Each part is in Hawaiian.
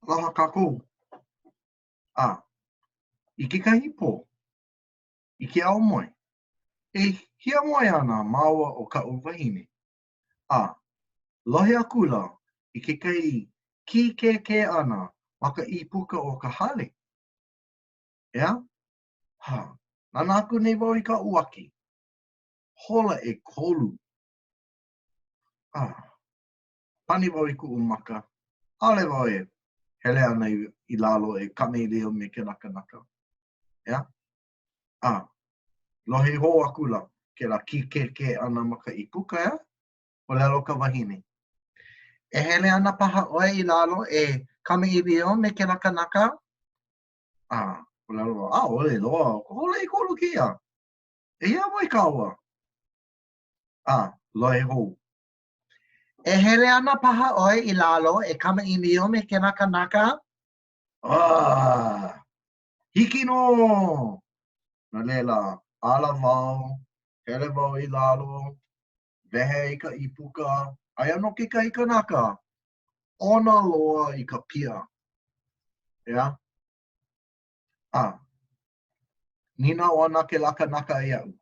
Aloha kākou. I kekahi pō, i ke ao moe, e hia moe ana māua o ka'u wahine. Lohe aku la i kekahi kikeke ana ma ka ipuka o ka hale. Ea? Nana aku nei wau i ka uaki. Hola e kolu. Pani wau i ku'u maka. Ale wau e hele ana i lalo e kame leo me ke nakanaka. Ea? Lohe ho aku la ke la kikeke ana ma ka ipuka, ea? O lelo ka wahine. E hele ana paha oe i lalo e kame i leo me ke nakanaka. O lelo, ole loa, hole i kolu kia. E ia moi kaua. Lohe ho. E hele ana paha oe i lalo e kame i leo me ke nakanaka. Hiki no! Na lela, ala wau, hele wau i lalo, wehe i ka ipuka, ai ano ke kai kanaka, ona loa i ka pia. Ea? Nina ona ke lakanaka iaʻu.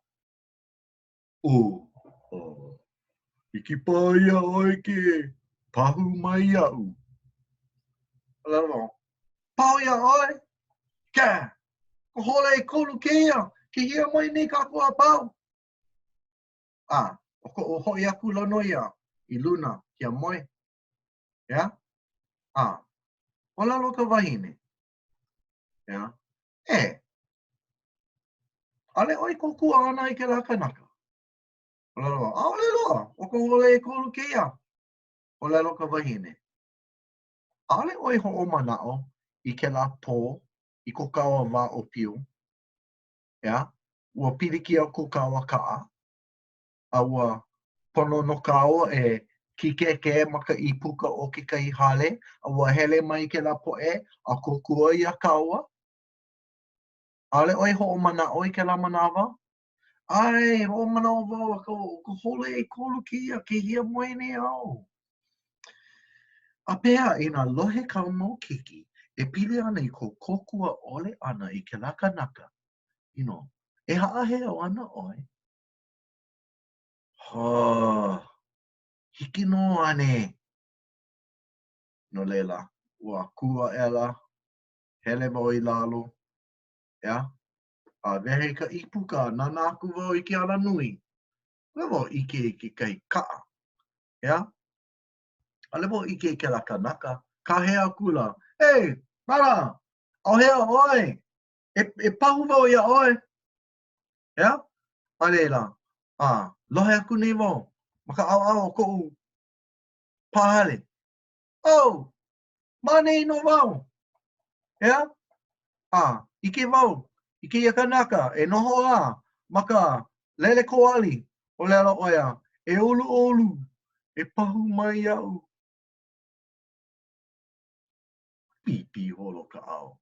Hiki pā ia oi ke pahu mai iaʻu. Lalo, pau ia oi? Ka! Ko hole e kolu keia, ke hia mai nei ka kua pau. O ko hoi aku lono ia, i luna, kia moe. Ea? O lalo ka wahine. Ea? Ale oi ko kua ana i ke lakanaka. O lalo, ole loa, o ko hole e kolu keia. O lalo ka wahine. Ale oi ho o manao i ke la pō, i ko kaua wā o piu. Ea? Ua piliki au ko kaua kaa. A ua pono no kaua e kikeke ma ka ipuka o ke kai hale. A ua hele mai ke la poe, a kokua i a kaua. Ale oi ho o manao i ke la manawa. Ai, ho o manao wau, ko hole e kolu kia, ke hia moe nei au. A pēa i nā lohe kau mau kiki, e pili ana i ko kokua ole ana i ke lakanaka. E haʻaheo ana oi. Hiki no ane. No leila, ua kua ela, hele wau i lalo. Ea? A wehe ka ipuka, nana aku wau i ke ala nui. Lewo ike i ke kai kaa. Ea? A lewo ike i ke lakanaka. Ka hea kula. Mara! Au hea oi! E pahu wau ia oi! Ea? A leila. Lohe aku nei wau. Maka au o ko'u pāhale. Manei no wau. Ea? Ike wau. Ike ia kanaka. E noho a. Maka lele koali. O lelo oia. E ʻoluʻolu. E pahu mai iaʻu. Pipi holo ka au.